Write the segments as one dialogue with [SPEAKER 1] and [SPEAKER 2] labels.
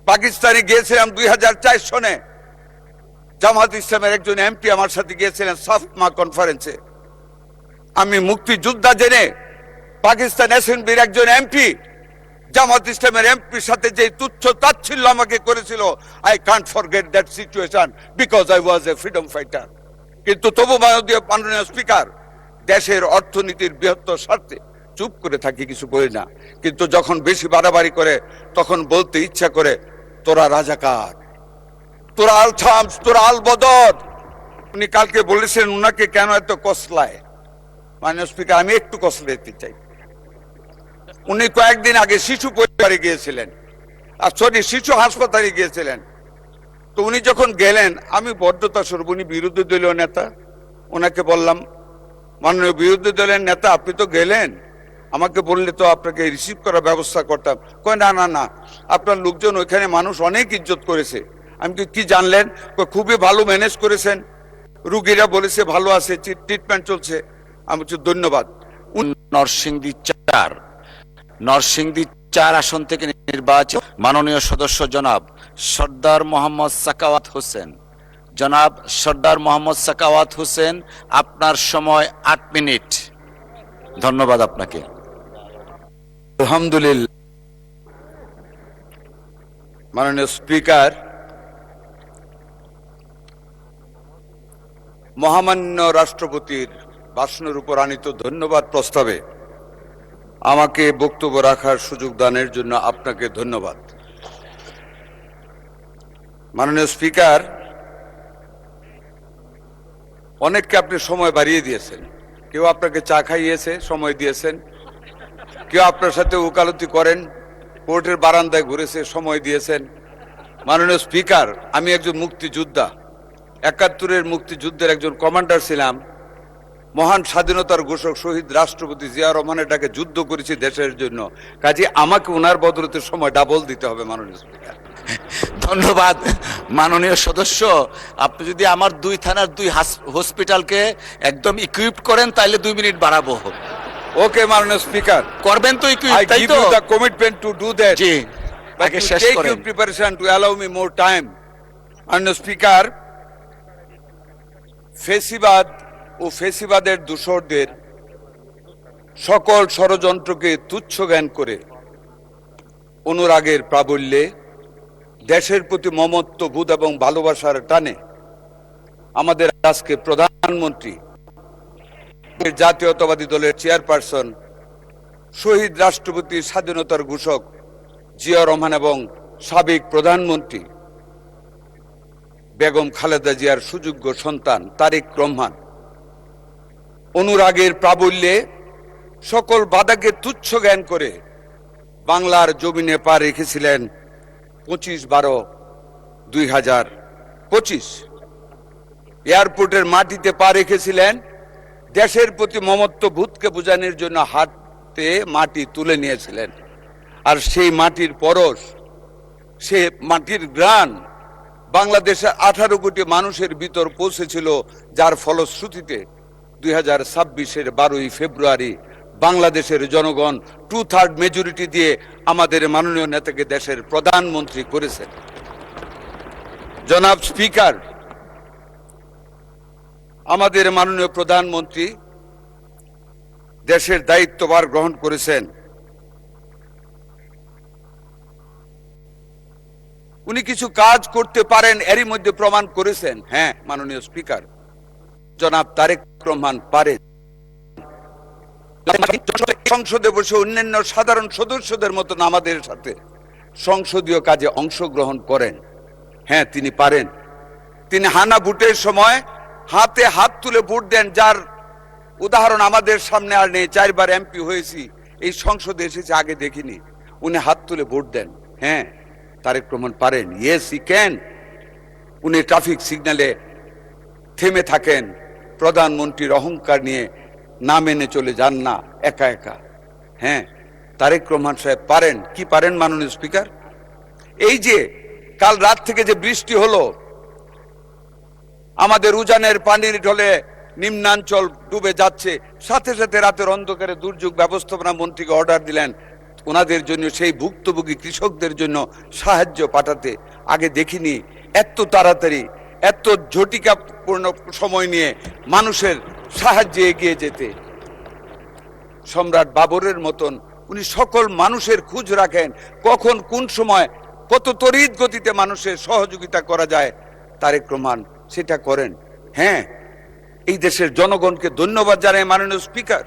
[SPEAKER 1] পাকিস্তানে গিয়েছিলাম 2004 সনে। জামাত ইসলামের একজন এমপি আমার সাথে গিয়েছিলেন সাফমা কনফারেন্সে। আমি মুক্তিযোদ্ধা জেনে পাকিস্তান অ্যাসেম্বলির একজন এমপি জামাত ইসলামের এমপির সাথে যে তুচ্ছ তাচ্ছিল্য আমাকে করেছিল, I can't forget that situation because I was A freedom fighter. কিন্তু তবু মাননীয় স্পিকার, দেশের অর্থনীতির বৃহত্তর স্বার্থে চুপ করে থাকি, কিছু বলি না। কিন্তু যখন বেশি বাড়াবাড়ি করে তখন বলতে ইচ্ছা করে, তোরা রাজাকার, তোরা আল থামস, তোরা আল বদর। উনি কালকে বলেছেন উনাকে কেন এত কসলায়। মাননীয় স্পিকার, আমি একটু কসলে দিতে চাই। উনি কয়েকদিন আগে শিশু পরিবারে গিয়েছিলেন, শিশু হাসপাতালে গিয়েছিলেন। তো উনি যখন গেলেন, আমি বদ্ধতা স্বরূপ, উনি বিরোধী দলীয় নেতা, ওনাকে বললাম, মাননীয় বিরোধী দলের নেতা, আপনি তো গেলেন, আমাকে বললে তো আপনাকে রিসিভ করার ব্যবস্থা করতাম। কয় না না না, আপনার লোকজন ওইখানে মানুষ অনেক ইজ্জত করেছে। আমি কি জানলেন? খুবই ভালো ম্যানেজ করেছেন, রুগীরা বলেছে ভালো আছে, ট্রিটমেন্ট চলছে। আমি বলছি ধন্যবাদ।
[SPEAKER 2] নরসিংদী 4 আসন থেকে নির্বাচিত মাননীয় সদস্য জনাব সর্দার মোহাম্মদ সাকাওয়াত হোসেন। জনাব সর্দার মোহাম্মদ সাকাওয়াত হোসেন, আপনার সময় 8 মিনিট। ধন্যবাদ আপনাকে।
[SPEAKER 1] আলহামদুলিল্লাহ। মাননীয় স্পিকার, মহামান্য রাষ্ট্রপতির ভাষণের উপর আনীত ধন্যবাদ প্রস্তাবে আমাকে বক্তব্য রাখার সুযোগ দানের জন্য আপনাকে ধন্যবাদ। মাননীয় স্পিকার, অনেককে আপনি সময় বাড়িয়ে দিয়েছেন। কেউ আপনাকে চা খাইয়েছে, সময় দিয়েছেন। কেউ আপনার সাথে ওকালতি করেন, কোর্টের বারান্দায় ঘুরেছে, সময় দিয়েছেন। মাননীয় স্পিকার, আমি একজন মুক্তিযোদ্ধা, 71-এর মুক্তিযুদ্ধের একজন কমান্ডার ছিলাম। মহান স্বাধীনতার ঘোষক শহীদ রাষ্ট্রপতি জিয়া রহমানের ডাকে যুদ্ধ করেছি দেশের জন্য। কাজে আমাকে ওনার বদলতে সময় ডাবল দিতে হবে। মাননীয় স্পিকার,
[SPEAKER 2] ধন্যবাদ। মাননীয় সদস্য, আপনি যদি আমার 2 থানার 2 হসপিটালকে একদম ইকুইপড করেন তাহলে 2 মিনিট বাড়াবো।
[SPEAKER 1] ওকে মাননীয় স্পিকার,
[SPEAKER 2] করবেন তো ইকুইপ,
[SPEAKER 1] I
[SPEAKER 2] তাই
[SPEAKER 1] give
[SPEAKER 2] তো?
[SPEAKER 1] you the commitment to do that.
[SPEAKER 2] G,
[SPEAKER 1] But
[SPEAKER 2] আগে
[SPEAKER 1] to
[SPEAKER 2] শেষ
[SPEAKER 1] take
[SPEAKER 2] করেন।
[SPEAKER 1] your preparation to allow me more time. মাননীয় স্পিকার, ফেসিবাদ ও ফেসিবাদের দূষরদের সকল ষড়যন্ত্রকে তুচ্ছ জ্ঞান করে অনুরাগের প্রাবল্যে, দেশের প্রতি মমত্ববোধ এবং ভালোবাসার টানে আমাদের আজকে প্রধানমন্ত্রী, জাতীয়তাবাদী দলের চেয়ারপারসন, শহীদ রাষ্ট্রপতি, স্বাধীনতার ঘোষক জিয়া রহমান এবং সাবেক প্রধানমন্ত্রী বেগম খালেদা জিয়ার সুযোগ্য সন্তান তারেক রহমান অনুরাগের প্রাবল্যে সকল বাধাকে তুচ্ছ জ্ঞান করে বাংলার জমিনে পা রেখেছিলেন 25/12/2025। এয়ারপোর্টের মাটিতে পা রেখেছিলেন, দেশের প্রতি মমত্ববোধকে বোঝানোর জন্য হাতে মাটি তুলে নিয়েছিলেন। আর সেই মাটির পরশ, সে মাটির গ্রাণ বাংলাদেশের 18 কোটি মানুষের ভিতর পৌঁছেছিল, যার ফলশ্রুতিতে 2026-এর 12ই ফেব্রুয়ারি বাংলাদেশের জনগণ 2/3 মেজরিটি দিয়ে আমাদের মাননীয় নেতাকে দেশের প্রধানমন্ত্রী করেছেন। জনাব স্পিকার, আমাদের মাননীয় প্রধানমন্ত্রী দেশের দায়িত্বভার গ্রহণ করেছেন। উনি কিছু কাজ করতে পারেন, এরই মধ্যে প্রমাণ করেছেন। হ্যাঁ মাননীয় স্পিকার, জনাব তারেক রহমান পারেন। সংসদে বসে অন্যান্য সাধারণ সদস্যদের মতন আমাদের সাথে সংসদীয় কাজে অংশগ্রহণ করেন। হ্যাঁ, তিনি পারেন। তিনি হানা ভোটের সময় হাতে হাত তুলে ভোট দেন, যার উদাহরণ আমাদের সামনে আর নেই। 4 বার এমপি হয়েছি, এই সংসদে এসেছে, আগে দেখিনি। উনি হাত তুলে ভোট দেন। হ্যাঁ, তারেক রহমান পারেন। Yes he can. উনি ট্রাফিক সিগন্যালে থেমে থাকেন, প্রধানমন্ত্রীর অহংকার নিয়ে না মেনে চলে যান না একা একা। হ্যাঁ, তারেক রহমান সাহেব পারেন। কি পারেন মাননীয় স্পিকার? এই যে কাল রাত থেকে যে বৃষ্টি হলো, আমাদের উজানের পানির ঢলে নিম্নাঞ্চল ডুবে যাচ্ছে, সাথে সাথে রাতের অন্ধকারে দুর্যোগ ব্যবস্থাপনা মন্ত্রীকে অর্ডার দিলেন ওনাদের জন্য, সেই ভুক্তভোগী কৃষকদের জন্য সাহায্য পাঠাতে আগে দেখিনি এত তাড়াতাড়ি, এত ঝটিকাপূর্ণ সময় নিয়ে মানুষের সাহায্যে এগিয়ে যেতে। সম্রাট বাবরের মতন উনি সকল মানুষের খোঁজ রাখেন, কখন কোন সময় কত তড়িৎ গতিতে মানুষের সহযোগিতা করা যায়। তারেক রহমান সেটা করেন। হ্যাঁ, এই দেশের জনগণকে ধন্যবাদ জানাই মাননীয় স্পিকার,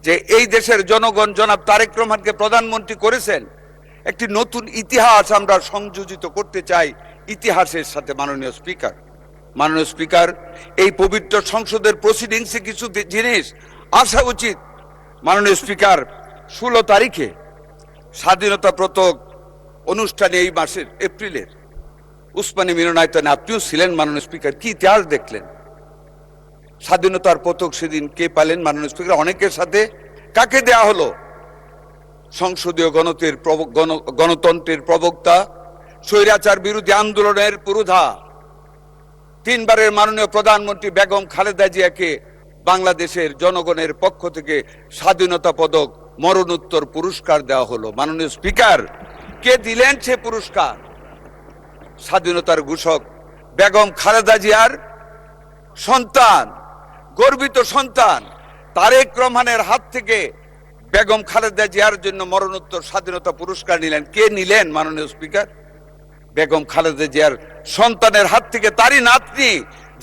[SPEAKER 1] যে এই দেশের জনগণ জনাব তারেক রহমানকে প্রধানমন্ত্রী করেছেন। একটি নতুন ইতিহাস আমরা সংযোজিত করতে চাই ইতিহাসের সাথে। মাননীয় স্পিকার, এই পবিত্র সংসদের প্রসিডিংসে কিছু জিনিস আসা উচিত। মাননীয় স্পিকার, 16 তারিখে স্বাধীনতা পতাক অনুষ্ঠানে এই মাসের এপ্রিলের উসমানী মিলনায়তনে আপনিও ছিলেন মাননীয় স্পিকার। কি ইতিহাস দেখলেন? স্বাধীনতার পতাক সেদিন কে পালেন মাননীয় স্পিকার? অনেকের সাথে কাকে দেয়া হলো? সংসদীয় গণতন্ত্রের প্রবক্তা, স্বৈরাচার বিরোধী আন্দোলনের পুরোধা, 3 বারের মাননীয় প্রধানমন্ত্রী বেগম খালেদা জিয়াকে বাংলাদেশের জনগণের পক্ষ থেকে স্বাধীনতা পদক মরণোত্তর পুরস্কার দেওয়া হলো। মাননীয় স্পিকার, কে দিলেন সে পুরস্কার? স্বাধীনতার ঘোষক বেগম খালেদা জিয়ার সন্তান, গর্বিত সন্তান তারেক রহমানের হাত থেকে বেগম খালেদা জিয়ার জন্য মরণোত্তর স্বাধীনতা পুরস্কার নিলেন। কে নিলেন মাননীয় স্পিকার? বেগম খালেদা জিয়ার সন্তানের হাত থেকে তারই নাতনি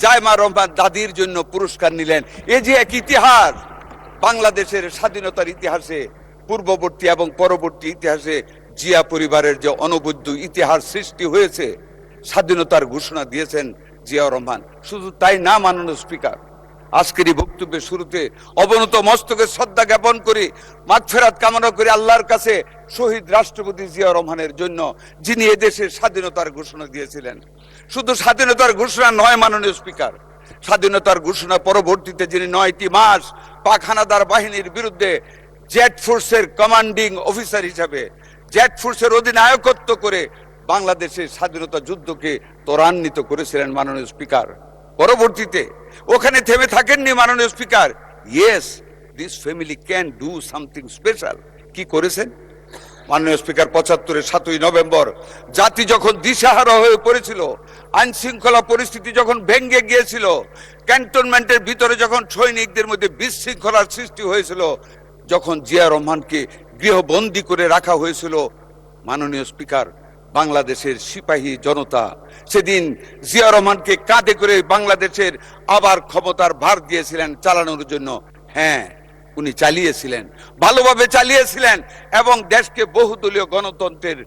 [SPEAKER 1] জায়মা রহমান দাদির জন্য পুরস্কার নিলেন। এ যে এক ইতিহাস বাংলাদেশের স্বাধীনতার ইতিহাসে, পূর্ববর্তী এবং পরবর্তী ইতিহাসে জিয়া পরিবারের যে অনবদ্য ইতিহাস সৃষ্টি হয়েছে। স্বাধীনতার ঘোষণা দিয়েছেন জিয়া রহমান। শুধু তাই না মাননীয় স্পিকার, আজকের এই বক্তব্যের শুরুতে অবনত মস্তকে শ্রদ্ধা জ্ঞাপন করি, মাগফিরাত কামনা করি আল্লাহর কাছে শহীদ রাষ্ট্রপতি জিয়া রহমানের জন্য, যিনি এদেশের স্বাধীনতার ঘোষণা দিয়েছিলেন। শুধু স্বাধীনতার ঘোষণা নয় মাননীয় স্পিকার, স্বাধীনতার ঘোষণা পরবর্তীতে যিনি 9টি মাস পাক হানাদার বাহিনীর বিরুদ্ধে জেট ফোর্সের কমান্ডিং অফিসার হিসাবে, জেট ফোর্সের অধিনায়কত্ব করে বাংলাদেশের স্বাধীনতা যুদ্ধকে ত্বরান্বিত করেছিলেন মাননীয় স্পিকার। পরবর্তীতে ওখানে থেমে থাকেননি মাননীয় speaker. Yes, this family can do something special. কি করেছেন মাননীয় স্পিকার? 75-এর 7ই নভেম্বর জাতি যখন দিশাহারা হয়ে পড়েছিল, আইন শৃঙ্খলা পরিস্থিতি যখন ভেঙে গিয়েছিল, ক্যান্টনমেন্টের ভিতরে যখন সৈনিকদের মধ্যে বিশৃঙ্খলার সৃষ্টি হয়েছিল, যখন জিয়া রহমানকে গৃহবন্দী করে রাখা হয়েছিল, মাননীয় স্পিকার, বাংলাদেশের সিপাহী জনতা সেদিন জিয়া রহমানকে কাঁধে করে বাংলাদেশের আবার ক্ষমতার ভার দিয়েছিলেন চালানোর জন্য। হ্যাঁ, উনি চালিয়েছিলেন, ভালোভাবে চালিয়েছিলেন, এবং দেশকে বহুদলীয় গণতন্ত্রের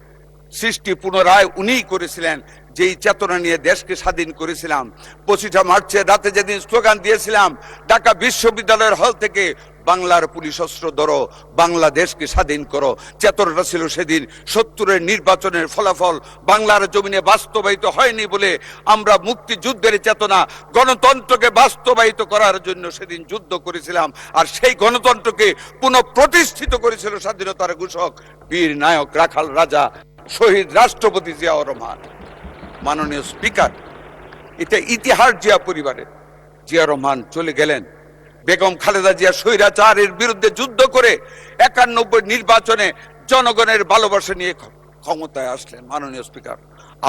[SPEAKER 1] সৃষ্টি পুনরায় উনিই করেছিলেন। যেই চেতনা নিয়ে দেশকে স্বাধীন করেছিলাম, 25 মার্চের রাতে যেদিন স্লোগান দিয়েছিলাম ঢাকা বিশ্ববিদ্যালয়ের হল থেকে, বাংলার পুলিশ অস্ত্র ধরো, বাংলাদেশকে স্বাধীন করো, চেতনাটা ছিল সেদিন। 70-এর নির্বাচনের ফলাফল বাংলার জমিনে বাস্তবায়িত হয়নি বলে আমরা মুক্তিযুদ্ধের চেতনা, গণতন্ত্রকে বাস্তবায়িত করার জন্য সেদিন যুদ্ধ করেছিলাম। আর সেই গণতন্ত্রকে পুনঃপ্রতিষ্ঠিত করেছিল স্বাধীনতার ঘোষক, বীর নায়ক, রাখাল রাজা, শহীদ রাষ্ট্রপতি জিয়া রহমান। মাননীয় স্পিকার, এটা ইতিহাস জিয়া পরিবারের। জিয়া রহমান চলে গেলেন, বেগম খালেদা জিয়া স্বৈরাচারের বিরুদ্ধে যুদ্ধ করে 91 নির্বাচনে জনগণের ভালোবাসা নিয়ে ক্ষমতায় আসলেন। মাননীয় স্পিকার,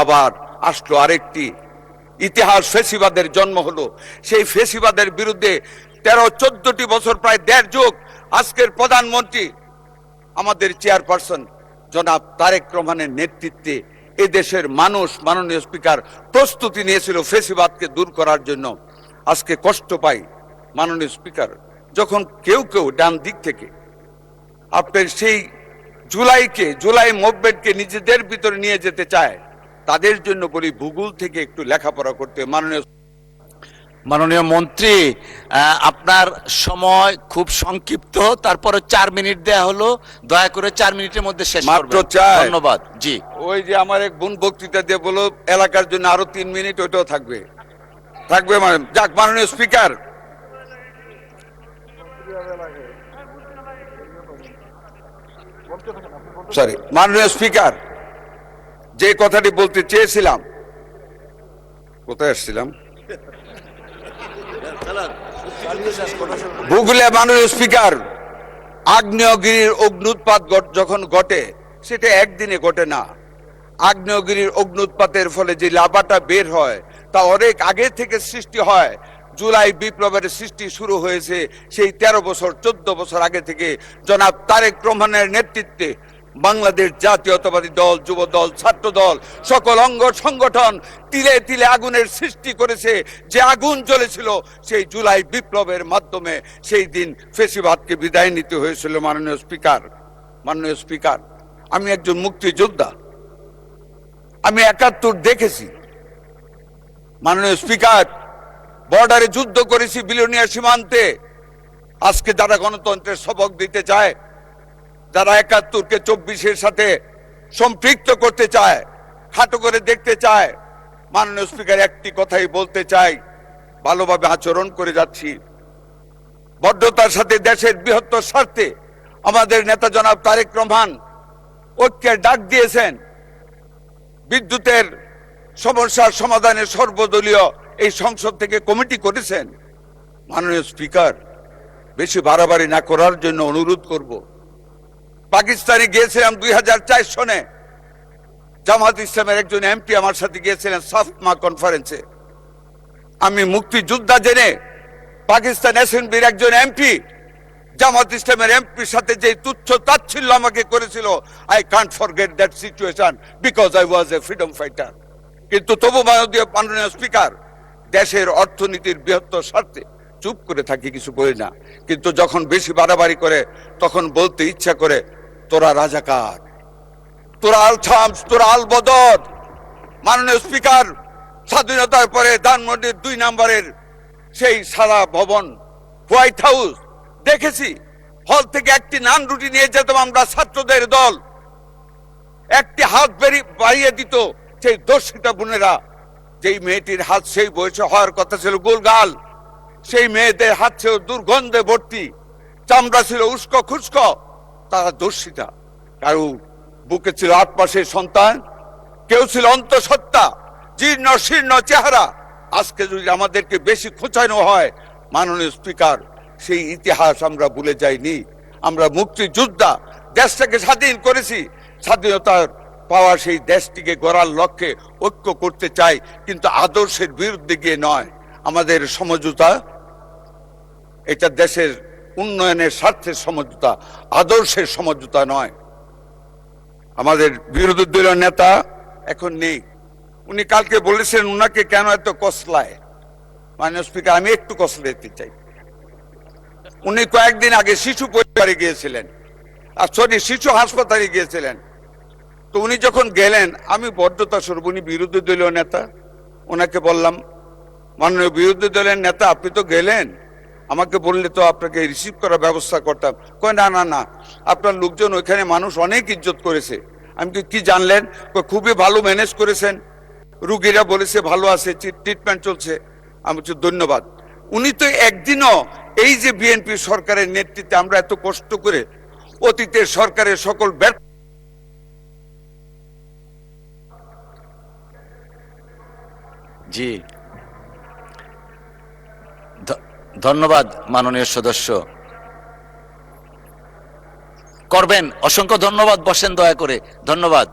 [SPEAKER 1] আবার আসলো আরেকটি ইতিহাস, ফেসিবাদের জন্ম হলো। সেই ফেসিবাদের বিরুদ্ধে 13-14টি বছর, প্রায় 1.5 যুগ, আজকের প্রধানমন্ত্রী আমাদের চেয়ারপারসন জনাব তারেক রহমানের নেতৃত্বে এদেশের মানুষ, মাননীয় স্পিকার, প্রস্তুতি নিয়েছিল ফেসিবাদকে দূর করার জন্য। আজকে কষ্ট পাই মাননীয় স্পিকার, যখন কেউ কেউ ডান দিক থেকে আপনার সেই জুলাই মুভমেন্টকে নিজেদের ভিতরে নিয়ে যেতে চায়, তাদের জন্য বলি ভূগোল থেকে একটু লেখাপড়া করতে।
[SPEAKER 2] মাননীয় মন্ত্রী, আপনার সময় খুব সংক্ষিপ্ত, তারপরে 4 মিনিট দেয়া হলো, দয়া করে 4 মিনিটের মধ্যে শেষ
[SPEAKER 1] মাত্র
[SPEAKER 2] করবেন।
[SPEAKER 1] 4?
[SPEAKER 2] ধন্যবাদ। জি,
[SPEAKER 1] ওই যে আমার এক বোন বক্তৃতা দিয়ে বলো এলাকার জন্য আরো 3 মিনিট, ওইটাও থাকবে। যাক, মাননীয় স্পিকার, মাননীয় স্পিকার, যে কথাটি বলতে চেয়েছিলাম, কোথায় আসছিলাম, ভূগোলে। মাননীয় স্পিকার, আগ্নেয়গিরির অগ্নুৎপাত যখন ঘটে সেটা একদিনে ঘটে না। আগ্নেয়গিরির অগ্নুৎপাতের ফলে যে লাভাটা বের হয় তা অনেক আগে থেকে সৃষ্টি হয়। জুলাই বিপ্লবের সৃষ্টি শুরু হয়েছে সেই 13 বছর 14 বছর আগে থেকে জনাব তারেক রহমানের নেতৃত্বে বাংলাদেশ জাতীয়তাবাদী দল, যুব দল, ছাত্র দল, সকল অঙ্গ সংগঠন তিলে তিলে আগুনের সৃষ্টি করেছে। যে আগুন জ্বলেছিল সেই জুলাই বিপ্লবের মাধ্যমে সেই দিন ফেসিবাদকে বিদায় নিতে হয়েছিল। মাননীয় স্পিকার, আমি একজন মুক্তিযোদ্ধা, আমি 71 দেখেছি। মাননীয় স্পিকার, বর্ডারে যুদ্ধ করেছি, বিলোনিয়া সীমান্তে। আজকে যারা গণতন্ত্রের সবক দিতে চায়, যারা 71কে 24-এর সাথে সম্পৃক্ত করতে চায়, খাটো করে দেখতে চায়, মাননীয় স্পিকার একটি কথাই বলতে চাই, ভালোভাবে আচরণ করে যাচ্ছি। বদ্ধতার সাথে দেশের বৃহত্তর স্বার্থে আমাদের নেতা জনাব তারেক রহমান ঐক্যের ডাক দিয়েছেন। বিদ্যুতের সমস্যার সমাধানে সর্বদলীয় এই সংসদ থেকে কমিটি করেছেন। মাননীয় স্পিকার, বেশি বাড়াবাড়ি না করার জন্য অনুরোধ করব। পাকিস্তানে গিয়েছিলাম 2004 সনে। জামাত ইসলামের একজন এমপি আমার সাথে গিয়েছিলেন সাফমা কনফারেন্সে। আমি মুক্তিযোদ্ধা জেনে পাকিস্তান অ্যাসেম্বলির একজন এমপি জামাত ইসলামের এমপির সাথে যে তুচ্ছ তাচ্ছিল্য আমাকে করেছিল, I can't forget that situation because I was A freedom fighter. কিন্তু তবু মাননীয় স্পিকার, দেশের অর্থনীতির বৃহত্তর স্বার্থে চুপ করে থাকি, কিছু বলি না। কিন্তু যখন বেশি বাড়াবাড়ি করে তখন বলতে ইচ্ছা করে, তোরা রাজাকার, তোরা আল শামস, তোরা আল বদর। মাননীয় স্পিকার, স্বাধীনতার পরে ধানমন্ডির 2 নম্বরের সেই সারা ভবন হোয়াইট হাউস দেখেছি। হল থেকে একটি নান রুটি নিয়ে যেতাম আমরা, ছাত্রদের দল একটি হাত বাড়িয়ে দিত সেই দর্শিতা বোনেরা। যেই মেয়েটির হাত সেই বয়সে হওয়ার কথা ছিল গোলগাল, সেই মেয়েদের হাত ছিল দুর্গন্ধে ভর্তি, চামড়া ছিল উস্কো খুস্কো। তারা দর্শিতা, কারো বুকে ছিল 8 মাসের সন্তান, কেউ ছিল অন্তঃসত্ত্বা, জীর্ণ শীর্ণ চেহারা। আজকে যদি আমাদেরকে বেশি খোঁচানো হয়, মাননীয় স্পিকার, সেই ইতিহাস আমরা ভুলে যাইনি। আমরা মুক্তিযোদ্ধা, দেশটাকে স্বাধীন করেছি। স্বাধীনতার পাওয়া সেই দেশটিকে গড়ার লক্ষ্যে ঐক্য করতে চাই, কিন্তু আদর্শের বিরুদ্ধে গিয়ে নয়। আমাদের সমঝোতা, এটা দেশের উন্নয়নের স্বার্থের সমঝোতা, আদর্শের সমঝোতা নয়। আমাদের বিরোধী দলীয় নেতা এখন নেই, উনি কালকে বলেছেন উনাকে কেন এত কসলায়। মাননীয় স্পিকার, আমি একটু কসলাইতে চাই। উনি কয়েকদিন আগে শিশু পরিবারে গিয়েছিলেন, শিশু হাসপাতালে গিয়েছিলেন। তো উনি যখন গেলেন, আমি বদ্ধতা স্বরূপ, উনি বিরোধী দলীয় নেতা, ওনাকে বললাম, মাননীয় বিরোধী দলের নেতা, আপনি তো গেলেন, আমাকে বললে তো আপনাকে রিসিভ করার ব্যবস্থা করতাম। কয় না না না, আপনার লোকজন ওইখানে মানুষ অনেক ইজ্জত করেছে। আমি কি জানলেন? খুবই ভালো ম্যানেজ করেছেন, রুগীরা বলেছে ভালো আছে, ট্রিটমেন্ট চলছে। আমি বলছি ধন্যবাদ। উনি তো একদিনও এই যে বিএনপি সরকারের নেতৃত্বে আমরা এত কষ্ট করে অতীতের সরকারের সকল ব্যর্থ,
[SPEAKER 2] জি ধন্যবাদ মাননীয় সদস্য, করবেন। অসংখ্য ধন্যবাদ, বসেন দয়া করে। ধন্যবাদ।